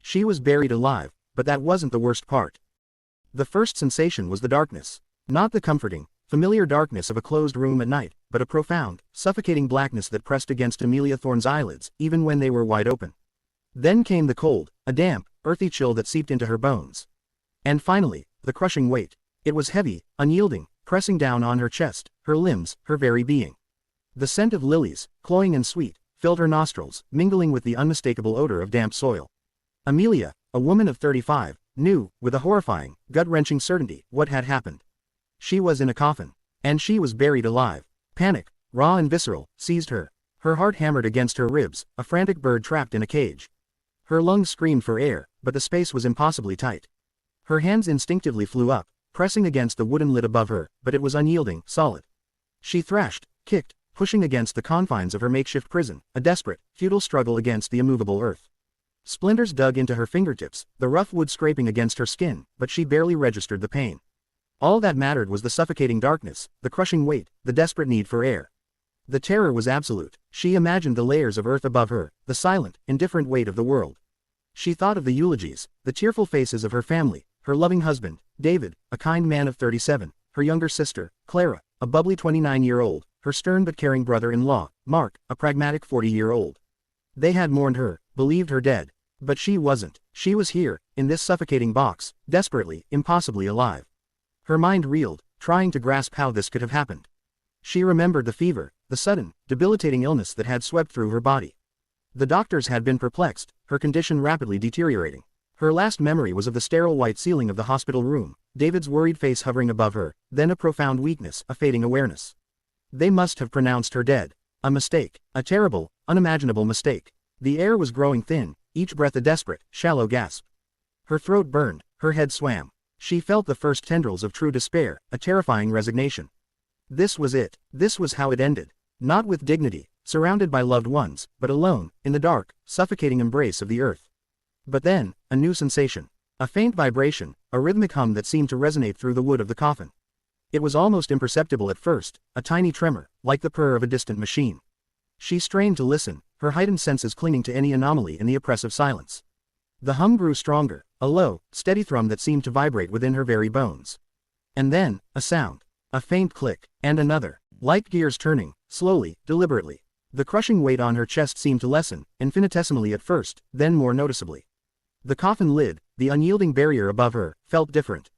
She was buried alive, but that wasn't the worst part. The first sensation was the darkness. Not the comforting, familiar darkness of a closed room at night, but a profound, suffocating blackness that pressed against Amelia Thorne's eyelids, even when they were wide open. Then came the cold, a damp, earthy chill that seeped into her bones. And finally, the crushing weight. It was heavy, unyielding, pressing down on her chest, her limbs, her very being. The scent of lilies, cloying and sweet, filled her nostrils, mingling with the unmistakable odor of damp soil. Amelia, a woman of 35, knew, with a horrifying, gut-wrenching certainty, what had happened. She was in a coffin. And she was buried alive. Panic, raw and visceral, seized her. Her heart hammered against her ribs, a frantic bird trapped in a cage. Her lungs screamed for air, but the space was impossibly tight. Her hands instinctively flew up, pressing against the wooden lid above her, but it was unyielding, solid. She thrashed, kicked, pushing against the confines of her makeshift prison, a desperate, futile struggle against the immovable earth. Splinters dug into her fingertips, the rough wood scraping against her skin, but she barely registered the pain. All that mattered was the suffocating darkness, the crushing weight, the desperate need for air. The terror was absolute. She imagined the layers of earth above her, the silent, indifferent weight of the world. She thought of the eulogies, the tearful faces of her family, her loving husband, David, a kind man of 37, her younger sister, Clara, a bubbly 29-year-old, her stern but caring brother-in-law, Mark, a pragmatic 40-year-old. They had mourned her, believed her dead. But she wasn't. She was here, in this suffocating box, desperately, impossibly alive. Her mind reeled, trying to grasp how this could have happened. She remembered the fever, the sudden, debilitating illness that had swept through her body. The doctors had been perplexed, her condition rapidly deteriorating. Her last memory was of the sterile white ceiling of the hospital room, David's worried face hovering above her, then a profound weakness, a fading awareness. They must have pronounced her dead. A mistake, a terrible, unimaginable mistake. The air was growing thin, each breath a desperate, shallow gasp. Her throat burned, her head swam. She felt the first tendrils of true despair, a terrifying resignation. This was it. This was how it ended. Not with dignity, surrounded by loved ones, but alone, in the dark, suffocating embrace of the earth. But then, a new sensation. A faint vibration, a rhythmic hum that seemed to resonate through the wood of the coffin. It was almost imperceptible at first, a tiny tremor, like the purr of a distant machine. She strained to listen, her heightened senses clinging to any anomaly in the oppressive silence. The hum grew stronger, a low, steady thrum that seemed to vibrate within her very bones. And then, a sound. A faint click, and another. Like gears turning, slowly, deliberately. The crushing weight on her chest seemed to lessen, infinitesimally at first, then more noticeably. The coffin lid, the unyielding barrier above her, felt different.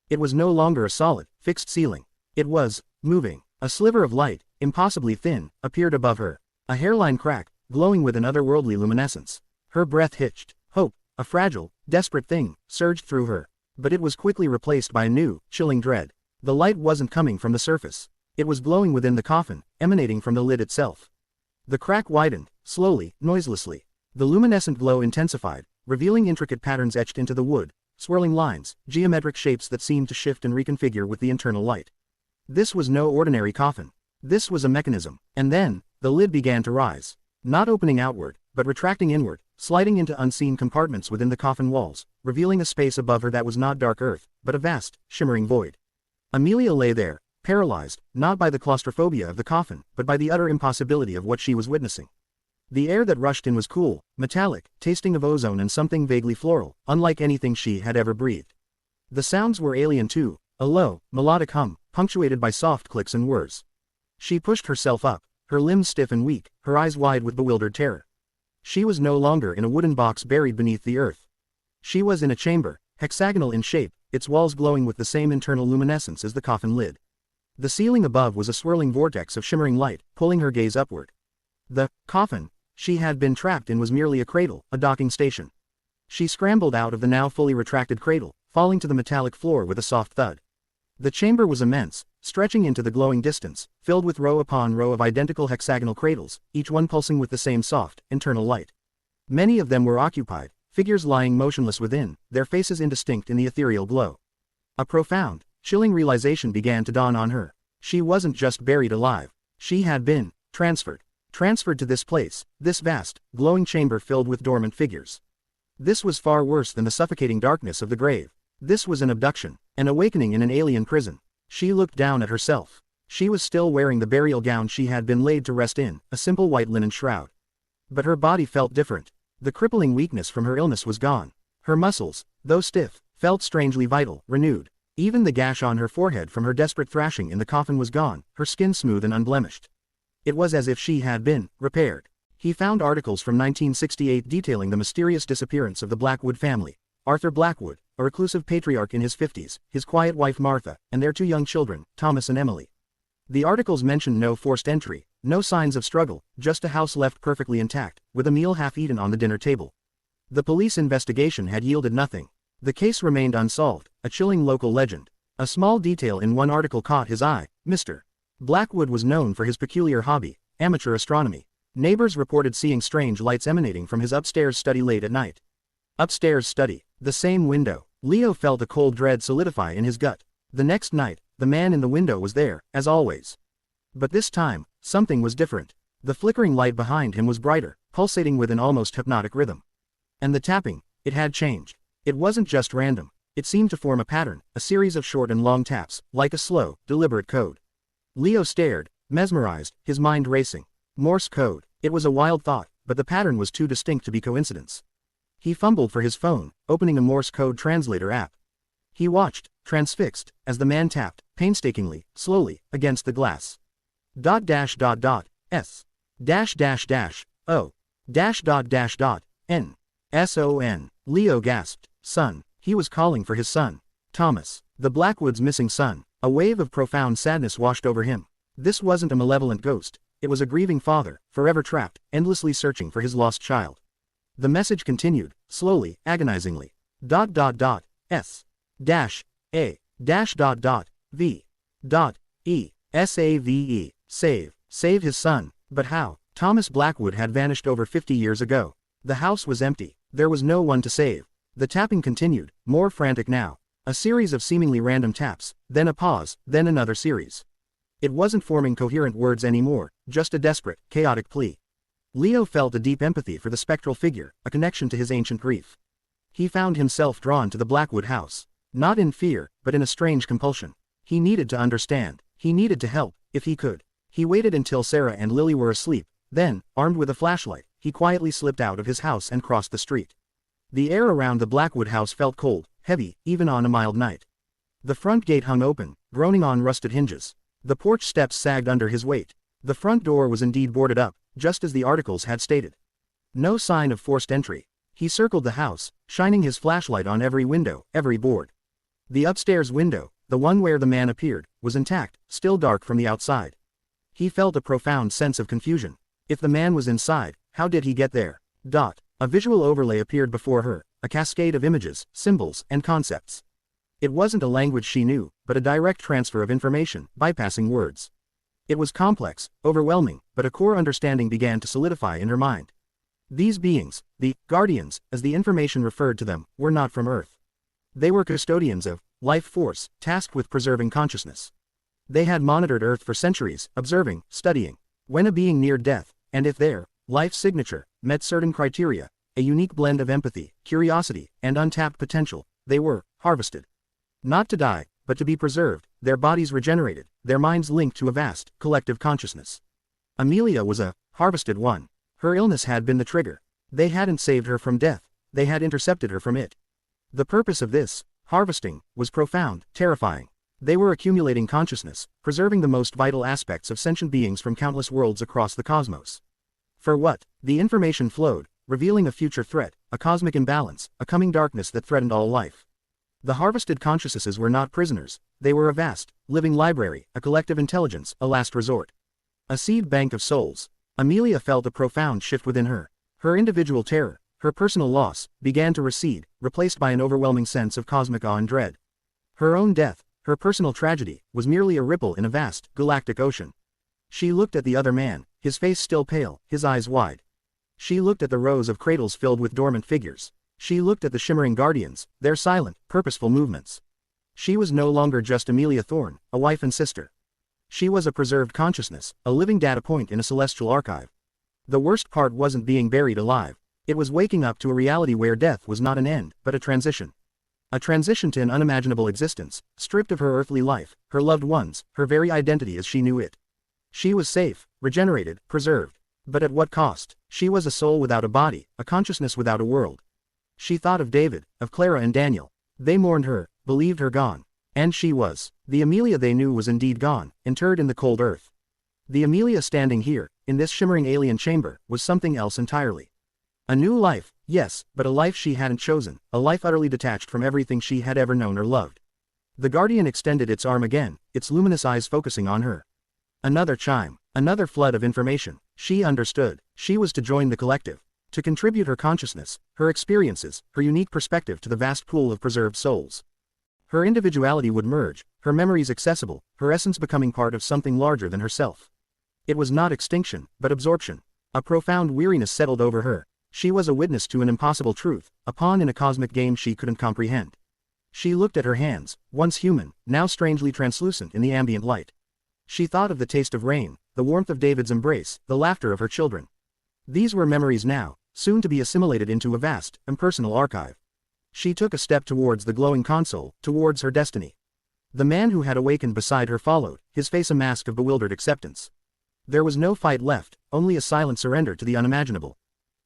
It was no longer a solid, fixed ceiling. It was moving. A sliver of light, impossibly thin, appeared above her. A hairline crack, glowing with an otherworldly luminescence. Her breath hitched. Hope, a fragile, desperate thing, surged through her. But it was quickly replaced by a new, chilling dread. The light wasn't coming from the surface. It was glowing within the coffin, emanating from the lid itself. The crack widened, slowly, noiselessly. The luminescent glow intensified, revealing intricate patterns etched into the wood, swirling lines, geometric shapes that seemed to shift and reconfigure with the internal light. This was no ordinary coffin. This was a mechanism. And then, the lid began to rise. Not opening outward, but retracting inward, sliding into unseen compartments within the coffin walls, revealing a space above her that was not dark earth, but a vast, shimmering void. Amelia lay there, paralyzed, not by the claustrophobia of the coffin, but by the utter impossibility of what she was witnessing. The air that rushed in was cool, metallic, tasting of ozone and something vaguely floral, unlike anything she had ever breathed. The sounds were alien too, a low, melodic hum, punctuated by soft clicks and whirs. She pushed herself up, her limbs stiff and weak, her eyes wide with bewildered terror. She was no longer in a wooden box buried beneath the earth. She was in a chamber, hexagonal in shape, its walls glowing with the same internal luminescence as the coffin lid. The ceiling above was a swirling vortex of shimmering light, pulling her gaze upward. The coffin she had been trapped in was merely a cradle, a docking station. She scrambled out of the now fully retracted cradle, falling to the metallic floor with a soft thud. The chamber was immense, stretching into the glowing distance, filled with row upon row of identical hexagonal cradles, each one pulsing with the same soft, internal light. Many of them were occupied, figures lying motionless within, their faces indistinct in the ethereal glow. A profound, chilling realization began to dawn on her. She wasn't just buried alive. She had been transferred. Transferred to this place, this vast, glowing chamber filled with dormant figures. This was far worse than the suffocating darkness of the grave. This was an abduction, an awakening in an alien prison. She looked down at herself. She was still wearing the burial gown she had been laid to rest in, a simple white linen shroud. But her body felt different. The crippling weakness from her illness was gone. Her muscles, though stiff, felt strangely vital, renewed. Even the gash on her forehead from her desperate thrashing in the coffin was gone, her skin smooth and unblemished. It was as if she had been repaired. He found articles from 1968 detailing the mysterious disappearance of the Blackwood family. Arthur Blackwood, a reclusive patriarch in his 50s, his quiet wife Martha, and their 2 young children, Thomas and Emily. The articles mentioned no forced entry, no signs of struggle, just a house left perfectly intact, with a meal half eaten on the dinner table. The police investigation had yielded nothing. The case remained unsolved, a chilling local legend. A small detail in one article caught his eye. Mr. Blackwood was known for his peculiar hobby, amateur astronomy. Neighbors reported seeing strange lights emanating from his upstairs study late at night. Upstairs study. The same window. Leo felt a cold dread solidify in his gut. The next night, the man in the window was there, as always. But this time, something was different. The flickering light behind him was brighter, pulsating with an almost hypnotic rhythm. And the tapping, it had changed. It wasn't just random. It seemed to form a pattern, a series of short and long taps, like a slow, deliberate code. Leo stared, mesmerized, his mind racing. Morse code. It was a wild thought, but the pattern was too distinct to be coincidence. He fumbled for his phone, opening a Morse code translator app. He watched, transfixed, as the man tapped, painstakingly, slowly, against the glass. S. O. N. SON. Leo gasped. Son. He was calling for his son. Thomas. The Blackwoods' missing son. A wave of profound sadness washed over him. This wasn't a malevolent ghost. It was a grieving father, forever trapped, endlessly searching for his lost child. The message continued, slowly, agonizingly. S. A. V. E. SAVE. Save his son. But how? Thomas Blackwood had vanished over 50 years ago. The house was empty. There was no one to save. The tapping continued, more frantic now. A series of seemingly random taps, then a pause, then another series. It wasn't forming coherent words anymore, just a desperate, chaotic plea. Leo felt a deep empathy for the spectral figure, a connection to his ancient grief. He found himself drawn to the Blackwood house. Not in fear, but in a strange compulsion. He needed to understand. He needed to help, if he could. He waited until Sarah and Lily were asleep, then, armed with a flashlight, he quietly slipped out of his house and crossed the street. The air around the Blackwood house felt cold, heavy, even on a mild night. The front gate hung open, groaning on rusted hinges. The porch steps sagged under his weight. The front door was indeed boarded up, just as the articles had stated. No sign of forced entry. He circled the house, shining his flashlight on every window, every board. The upstairs window, the one where the man appeared, was intact, still dark from the outside. He felt a profound sense of confusion. If the man was inside, how did he get there? A visual overlay appeared before her, a cascade of images, symbols, and concepts. It wasn't a language she knew, but a direct transfer of information, bypassing words. It was complex, overwhelming, but a core understanding began to solidify in her mind. These beings, the guardians, as the information referred to them, were not from Earth. They were custodians of life force, tasked with preserving consciousness. They had monitored Earth for centuries, observing, studying. When a being neared death, and if their life signature met certain criteria, a unique blend of empathy, curiosity, and untapped potential, they were harvested. Not to die, but to be preserved, their bodies regenerated, their minds linked to a vast, collective consciousness. Amelia was a harvested one. Her illness had been the trigger. They hadn't saved her from death, they had intercepted her from it. The purpose of this harvesting was profound, terrifying. They were accumulating consciousness, preserving the most vital aspects of sentient beings from countless worlds across the cosmos. For what? The information flowed, revealing a future threat, a cosmic imbalance, a coming darkness that threatened all life. The harvested consciousnesses were not prisoners, they were a vast, living library, a collective intelligence, a last resort. A seed bank of souls. Amelia felt a profound shift within her. Her individual terror, her personal loss, began to recede, replaced by an overwhelming sense of cosmic awe and dread. Her own death, her personal tragedy, was merely a ripple in a vast, galactic ocean. She looked at the other man, his face still pale, his eyes wide. She looked at the rows of cradles filled with dormant figures. She looked at the shimmering guardians, their silent, purposeful movements. She was no longer just Amelia Thorne, a wife and sister. She was a preserved consciousness, a living data point in a celestial archive. The worst part wasn't being buried alive. It was waking up to a reality where death was not an end, but a transition. A transition to an unimaginable existence, stripped of her earthly life, her loved ones, her very identity as she knew it. She was safe, regenerated, preserved. But at what cost? She was a soul without a body, a consciousness without a world. She thought of David, of Clara and Daniel. They mourned her, believed her gone. And she was. The Amelia they knew was indeed gone, interred in the cold earth. The Amelia standing here, in this shimmering alien chamber, was something else entirely. A new life, yes, but a life she hadn't chosen, a life utterly detached from everything she had ever known or loved. The Guardian extended its arm again, its luminous eyes focusing on her. Another chime, another flood of information. She understood. She was to join the collective, to contribute her consciousness, her experiences, her unique perspective to the vast pool of preserved souls. Her individuality would merge, her memories accessible, her essence becoming part of something larger than herself. It was not extinction, but absorption. A profound weariness settled over her. She was a witness to an impossible truth, a pawn in a cosmic game she couldn't comprehend. She looked at her hands, once human, now strangely translucent in the ambient light. She thought of the taste of rain, the warmth of David's embrace, the laughter of her children. These were memories now, soon to be assimilated into a vast, impersonal archive. She took a step towards the glowing console, towards her destiny. The man who had awakened beside her followed, his face a mask of bewildered acceptance. There was no fight left, only a silent surrender to the unimaginable.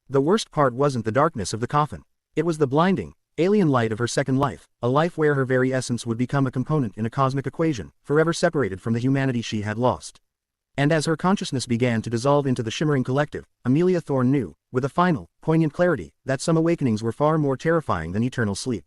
The worst part wasn't the darkness of the coffin. It was the blinding, alien light of her second life, a life where her very essence would become a component in a cosmic equation, forever separated from the humanity she had lost. And as her consciousness began to dissolve into the shimmering collective, Amelia Thorne knew, with a final, poignant clarity, that some awakenings were far more terrifying than eternal sleep.